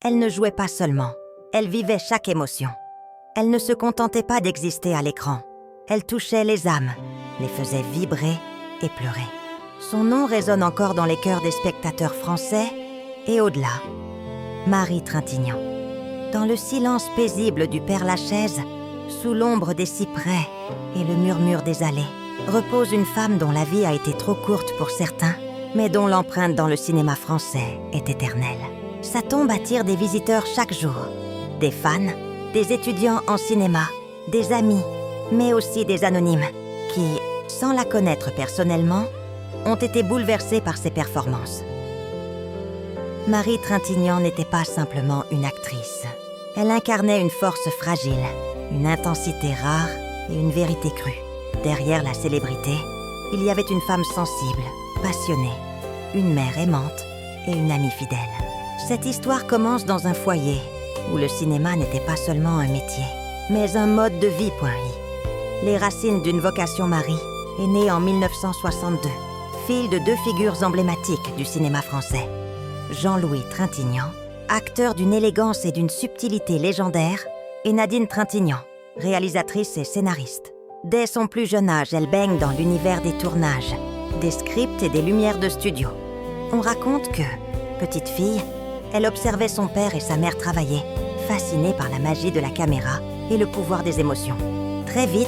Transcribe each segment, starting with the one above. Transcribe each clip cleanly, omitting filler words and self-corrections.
Elle ne jouait pas seulement, elle vivait chaque émotion. Elle ne se contentait pas d'exister à l'écran. Elle touchait les âmes, les faisait vibrer et pleurer. Son nom résonne encore dans les cœurs des spectateurs français et au-delà. Marie Trintignant. Dans le silence paisible du Père-Lachaise, sous l'ombre des cyprès et le murmure des allées, repose une femme dont la vie a été trop courte pour certains, mais dont l'empreinte dans le cinéma français est éternelle. Sa tombe attire des visiteurs chaque jour, des fans, des étudiants en cinéma, des amis, mais aussi des anonymes qui, sans la connaître personnellement, ont été bouleversés par ses performances. Marie Trintignant n'était pas simplement une actrice. Elle incarnait une force fragile, une intensité rare et une vérité crue. Derrière la célébrité, il y avait une femme sensible, passionnée, une mère aimante et une amie fidèle. Cette histoire commence dans un foyer où le cinéma n'était pas seulement un métier, mais un mode de vie. Les racines d'une vocation Marie est née en 1962, fille de deux figures emblématiques du cinéma français. Jean-Louis Trintignant, acteur d'une élégance et d'une subtilité légendaires, et Nadine Trintignant, réalisatrice et scénariste. Dès son plus jeune âge, elle baigne dans l'univers des tournages, des scripts et des lumières de studio. On raconte que, petite fille, elle observait son père et sa mère travailler, fascinée par la magie de la caméra et le pouvoir des émotions. Très vite,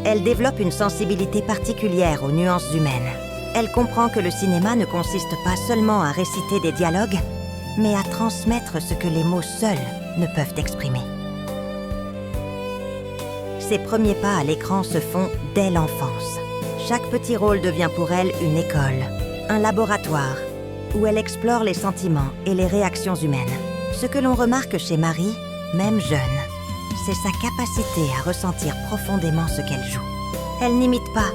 elle développe une sensibilité particulière aux nuances humaines. Elle comprend que le cinéma ne consiste pas seulement à réciter des dialogues, mais à transmettre ce que les mots seuls ne peuvent exprimer. Ses premiers pas à l'écran se font dès l'enfance. Chaque petit rôle devient pour elle une école, un laboratoire, où elle explore les sentiments et les réactions humaines. Ce que l'on remarque chez Marie, même jeune, c'est sa capacité à ressentir profondément ce qu'elle joue. Elle n'imite pas,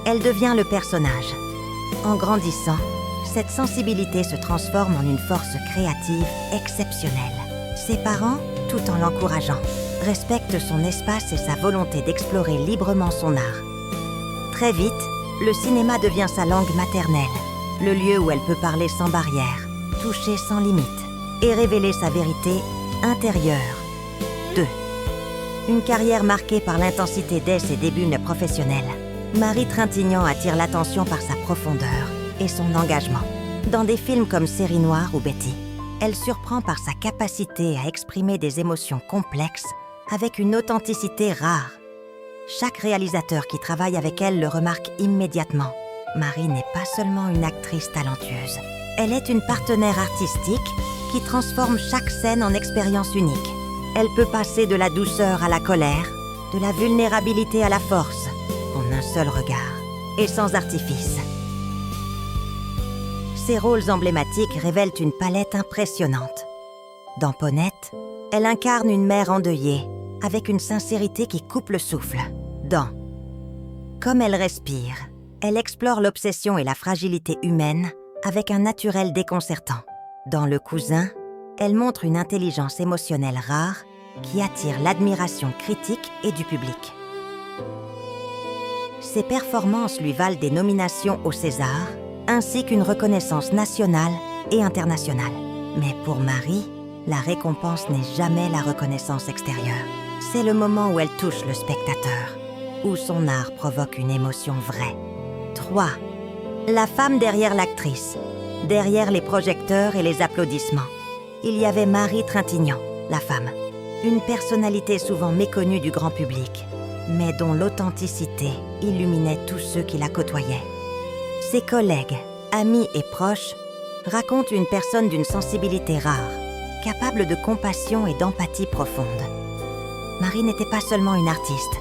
elle devient le personnage. En grandissant, cette sensibilité se transforme en une force créative exceptionnelle. Ses parents, tout en l'encourageant, respectent son espace et sa volonté d'explorer librement son art. Très vite, le cinéma devient sa langue maternelle, le lieu où elle peut parler sans barrière, toucher sans limite et révéler sa vérité intérieure. 2. Une carrière marquée par l'intensité dès ses débuts professionnels. Marie Trintignant attire l'attention par sa profondeur et son engagement. Dans des films comme Série Noire ou Betty, elle surprend par sa capacité à exprimer des émotions complexes avec une authenticité rare. Chaque réalisateur qui travaille avec elle le remarque immédiatement. Marie n'est pas seulement une actrice talentueuse. Elle est une partenaire artistique qui transforme chaque scène en expérience unique. Elle peut passer de la douceur à la colère, de la vulnérabilité à la force, en un seul regard, et sans artifice. Ses rôles emblématiques révèlent une palette impressionnante. Dans Paunette, elle incarne une mère endeuillée, avec une sincérité qui coupe le souffle. Dans Comme elle respire, elle explore l'obsession et la fragilité humaine avec un naturel déconcertant. Dans Le Cousin, elle montre une intelligence émotionnelle rare qui attire l'admiration critique et du public. Ses performances lui valent des nominations au César, ainsi qu'une reconnaissance nationale et internationale. Mais pour Marie, la récompense n'est jamais la reconnaissance extérieure. C'est le moment où elle touche le spectateur, où son art provoque une émotion vraie. 3. La femme derrière l'actrice, derrière les projecteurs et les applaudissements. Il y avait Marie Trintignant, la femme. Une personnalité souvent méconnue du grand public, mais dont l'authenticité illuminait tous ceux qui la côtoyaient. Ses collègues, amis et proches racontent une personne d'une sensibilité rare, capable de compassion et d'empathie profonde. Marie n'était pas seulement une artiste.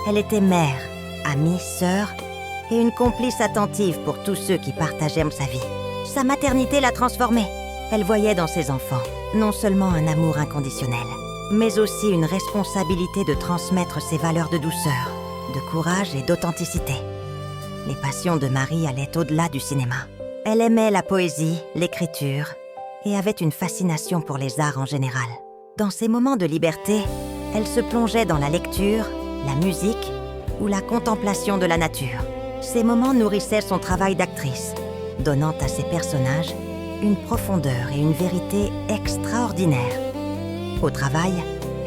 Elle était mère, amie, sœur et une complice attentive pour tous ceux qui partageaient sa vie. Sa maternité l'a transformée. Elle voyait dans ses enfants non seulement un amour inconditionnel, mais aussi une responsabilité de transmettre ses valeurs de douceur, de courage et d'authenticité. Les passions de Marie allaient au-delà du cinéma. Elle aimait la poésie, l'écriture et avait une fascination pour les arts en général. Dans ses moments de liberté, elle se plongeait dans la lecture, la musique ou la contemplation de la nature. Ces moments nourrissaient son travail d'actrice, donnant à ses personnages une profondeur et une vérité extraordinaires. Au travail,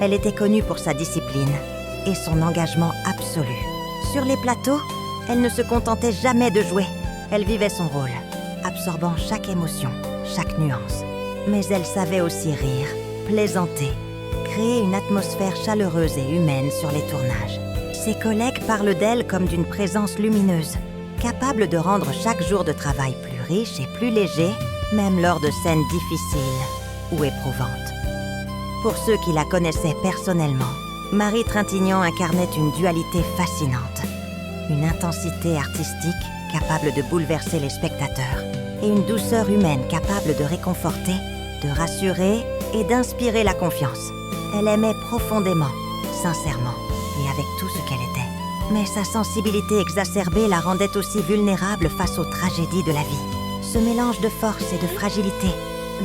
elle était connue pour sa discipline et son engagement absolu. Sur les plateaux, elle ne se contentait jamais de jouer. Elle vivait son rôle, absorbant chaque émotion, chaque nuance. Mais elle savait aussi rire, plaisanter, créer une atmosphère chaleureuse et humaine sur les tournages. Ses collègues parlent d'elle comme d'une présence lumineuse, capable de rendre chaque jour de travail plus riche et plus léger, même lors de scènes difficiles ou éprouvantes. Pour ceux qui la connaissaient personnellement, Marie Trintignant incarnait une dualité fascinante. Une intensité artistique capable de bouleverser les spectateurs et une douceur humaine capable de réconforter, de rassurer et d'inspirer la confiance. Elle aimait profondément, sincèrement et avec tout ce qu'elle était. Mais sa sensibilité exacerbée la rendait aussi vulnérable face aux tragédies de la vie. Ce mélange de force et de fragilité,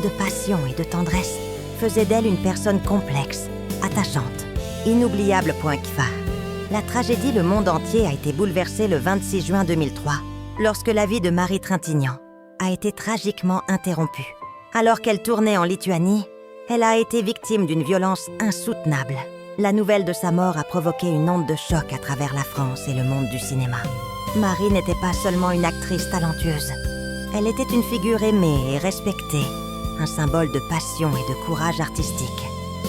de passion et de tendresse faisait d'elle une personne complexe, attachante, inoubliable point phare. La tragédie Le Monde entier a été bouleversée le 26 juin 2003, lorsque la vie de Marie Trintignant a été tragiquement interrompue. Alors qu'elle tournait en Lituanie, elle a été victime d'une violence insoutenable. La nouvelle de sa mort a provoqué une onde de choc à travers la France et le monde du cinéma. Marie n'était pas seulement une actrice talentueuse. Elle était une figure aimée et respectée, un symbole de passion et de courage artistique.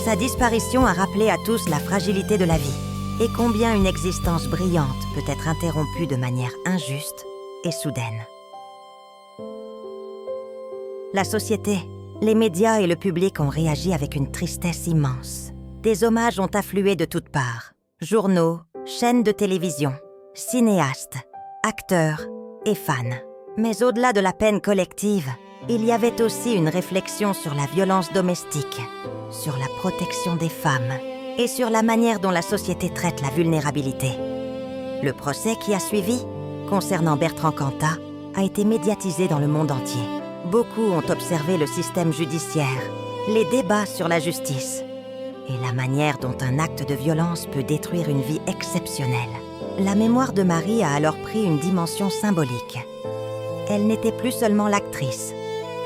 Sa disparition a rappelé à tous la fragilité de la vie et combien une existence brillante peut être interrompue de manière injuste et soudaine. La société, les médias et le public ont réagi avec une tristesse immense. Des hommages ont afflué de toutes parts. Journaux, chaînes de télévision, cinéastes, acteurs et fans. Mais au-delà de la peine collective, il y avait aussi une réflexion sur la violence domestique, sur la protection des femmes et sur la manière dont la société traite la vulnérabilité. Le procès qui a suivi, concernant Bertrand Cantat, a été médiatisé dans le monde entier. Beaucoup ont observé le système judiciaire, les débats sur la justice et la manière dont un acte de violence peut détruire une vie exceptionnelle. La mémoire de Marie a alors pris une dimension symbolique. Elle n'était plus seulement l'actrice,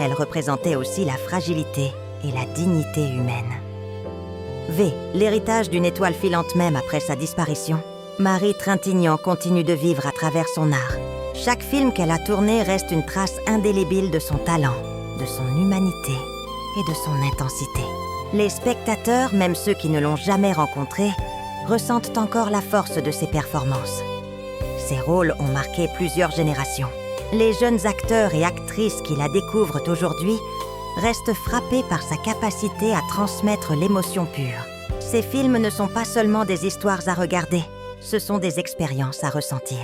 elle représentait aussi la fragilité et la dignité humaine. V, l'héritage d'une étoile filante même après sa disparition, Marie Trintignant continue de vivre à travers son art. Chaque film qu'elle a tourné reste une trace indélébile de son talent, de son humanité et de son intensité. Les spectateurs, même ceux qui ne l'ont jamais rencontrée, ressentent encore la force de ses performances. Ses rôles ont marqué plusieurs générations. Les jeunes acteurs et actrices qui la découvrent aujourd'hui restent frappés par sa capacité à transmettre l'émotion pure. Ces films ne sont pas seulement des histoires à regarder, ce sont des expériences à ressentir.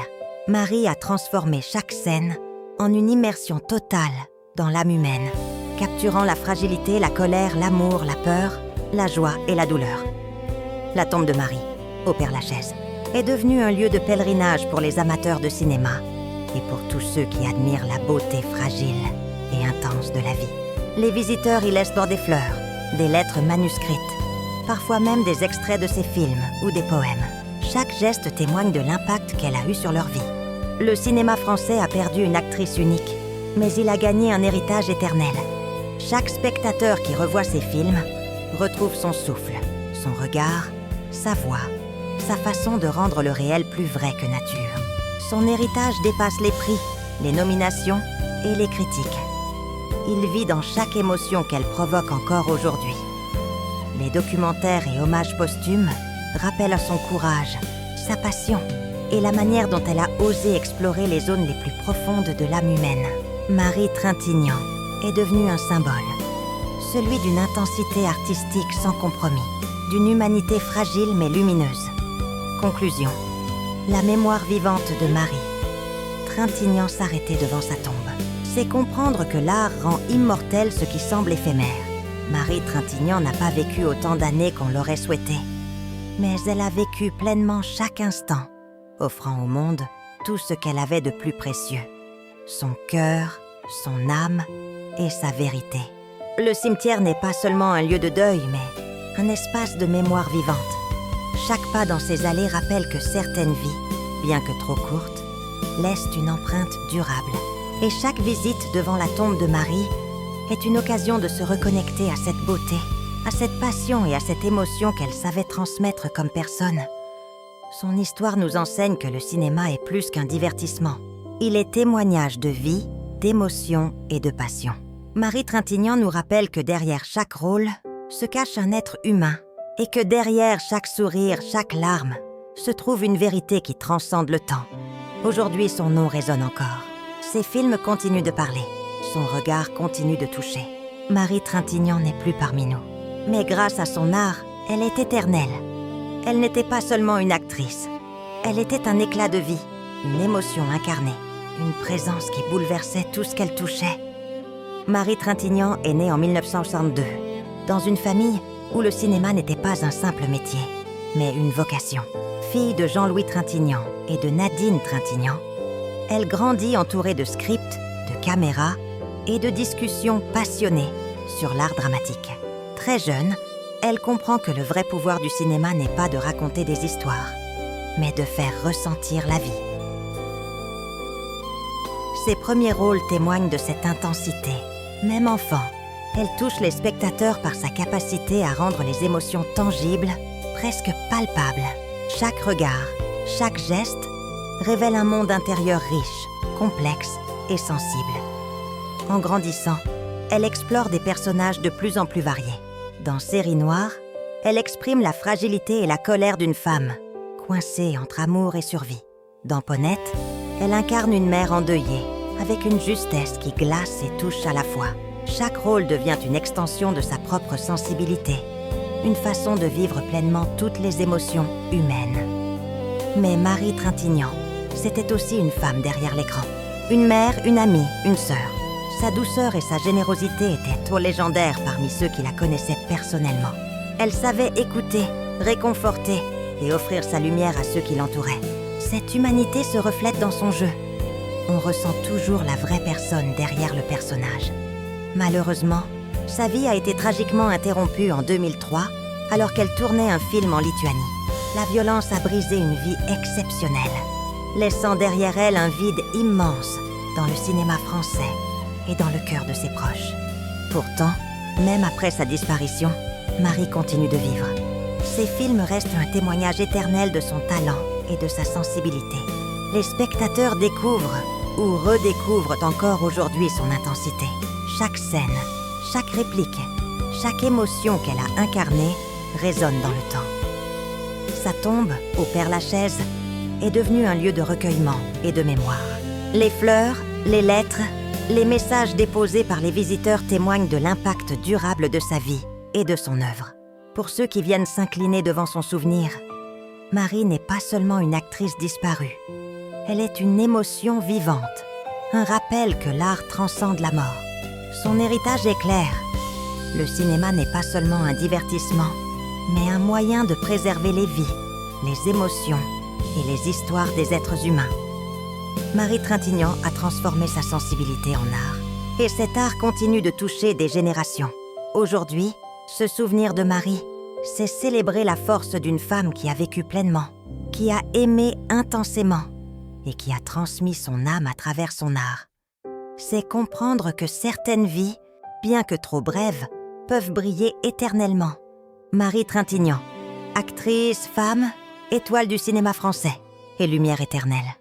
Marie a transformé chaque scène en une immersion totale dans l'âme humaine, capturant la fragilité, la colère, l'amour, la peur, la joie et la douleur. La tombe de Marie, au Père-Lachaise, est devenue un lieu de pèlerinage pour les amateurs de cinéma et pour tous ceux qui admirent la beauté fragile et intense de la vie. Les visiteurs y laissent dans des fleurs, des lettres manuscrites, parfois même des extraits de ses films ou des poèmes. Chaque geste témoigne de l'impact qu'elle a eu sur leur vie. Le cinéma français a perdu une actrice unique, mais il a gagné un héritage éternel. Chaque spectateur qui revoit ses films retrouve son souffle, son regard, sa voix, sa façon de rendre le réel plus vrai que nature. Son héritage dépasse les prix, les nominations et les critiques. Il vit dans chaque émotion qu'elle provoque encore aujourd'hui. Les documentaires et hommages posthumes rappellent son courage, sa passion et la manière dont elle a osé explorer les zones les plus profondes de l'âme humaine. Marie Trintignant est devenue un symbole, celui d'une intensité artistique sans compromis, d'une humanité fragile mais lumineuse. Conclusion. La mémoire vivante de Marie. Trintignant s'arrêtait devant sa tombe. C'est comprendre que l'art rend immortel ce qui semble éphémère. Marie Trintignant n'a pas vécu autant d'années qu'on l'aurait souhaité, mais elle a vécu pleinement chaque instant, offrant au monde tout ce qu'elle avait de plus précieux. Son cœur, son âme et sa vérité. Le cimetière n'est pas seulement un lieu de deuil, mais un espace de mémoire vivante. Chaque pas dans ces allées rappelle que certaines vies, bien que trop courtes, laissent une empreinte durable. Et chaque visite devant la tombe de Marie est une occasion de se reconnecter à cette beauté, à cette passion et à cette émotion qu'elle savait transmettre comme personne. Son histoire nous enseigne que le cinéma est plus qu'un divertissement. Il est témoignage de vie, d'émotion et de passion. Marie Trintignant nous rappelle que derrière chaque rôle se cache un être humain et que derrière chaque sourire, chaque larme, se trouve une vérité qui transcende le temps. Aujourd'hui, son nom résonne encore. Ses films continuent de parler. Son regard continue de toucher. Marie Trintignant n'est plus parmi nous. Mais grâce à son art, elle est éternelle. Elle n'était pas seulement une actrice. Elle était un éclat de vie, une émotion incarnée, une présence qui bouleversait tout ce qu'elle touchait. Marie Trintignant est née en 1962, dans une famille où le cinéma n'était pas un simple métier, mais une vocation. Fille de Jean-Louis Trintignant et de Nadine Trintignant, elle grandit entourée de scripts, de caméras et de discussions passionnées sur l'art dramatique. Très jeune, elle comprend que le vrai pouvoir du cinéma n'est pas de raconter des histoires, mais de faire ressentir la vie. Ses premiers rôles témoignent de cette intensité. Même enfant, elle touche les spectateurs par sa capacité à rendre les émotions tangibles, presque palpables. Chaque regard, chaque geste révèle un monde intérieur riche, complexe et sensible. En grandissant, elle explore des personnages de plus en plus variés. Dans Série Noire, elle exprime la fragilité et la colère d'une femme, coincée entre amour et survie. Dans Paunette, elle incarne une mère endeuillée, avec une justesse qui glace et touche à la fois. Chaque rôle devient une extension de sa propre sensibilité, une façon de vivre pleinement toutes les émotions humaines. Mais Marie Trintignant, c'était aussi une femme derrière l'écran. Une mère, une amie, une sœur. Sa douceur et sa générosité étaient trop légendaires parmi ceux qui la connaissaient personnellement. Elle savait écouter, réconforter et offrir sa lumière à ceux qui l'entouraient. Cette humanité se reflète dans son jeu. On ressent toujours la vraie personne derrière le personnage. Malheureusement, sa vie a été tragiquement interrompue en 2003 alors qu'elle tournait un film en Lituanie. La violence a brisé une vie exceptionnelle, laissant derrière elle un vide immense dans le cinéma français et dans le cœur de ses proches. Pourtant, même après sa disparition, Marie continue de vivre. Ses films restent un témoignage éternel de son talent et de sa sensibilité. Les spectateurs découvrent ou redécouvrent encore aujourd'hui son intensité. Chaque scène, chaque réplique, chaque émotion qu'elle a incarnée résonne dans le temps. Sa tombe, au Père-Lachaise, est devenue un lieu de recueillement et de mémoire. Les fleurs, les lettres, les messages déposés par les visiteurs témoignent de l'impact durable de sa vie et de son œuvre. Pour ceux qui viennent s'incliner devant son souvenir, Marie n'est pas seulement une actrice disparue. Elle est une émotion vivante, un rappel que l'art transcende la mort. Son héritage est clair. Le cinéma n'est pas seulement un divertissement, mais un moyen de préserver les vies, les émotions et les histoires des êtres humains. Marie Trintignant a transformé sa sensibilité en art. Et cet art continue de toucher des générations. Aujourd'hui, se souvenir de Marie, c'est célébrer la force d'une femme qui a vécu pleinement, qui a aimé intensément et qui a transmis son âme à travers son art. C'est comprendre que certaines vies, bien que trop brèves, peuvent briller éternellement. Marie Trintignant, actrice, femme, étoile du cinéma français et lumière éternelle.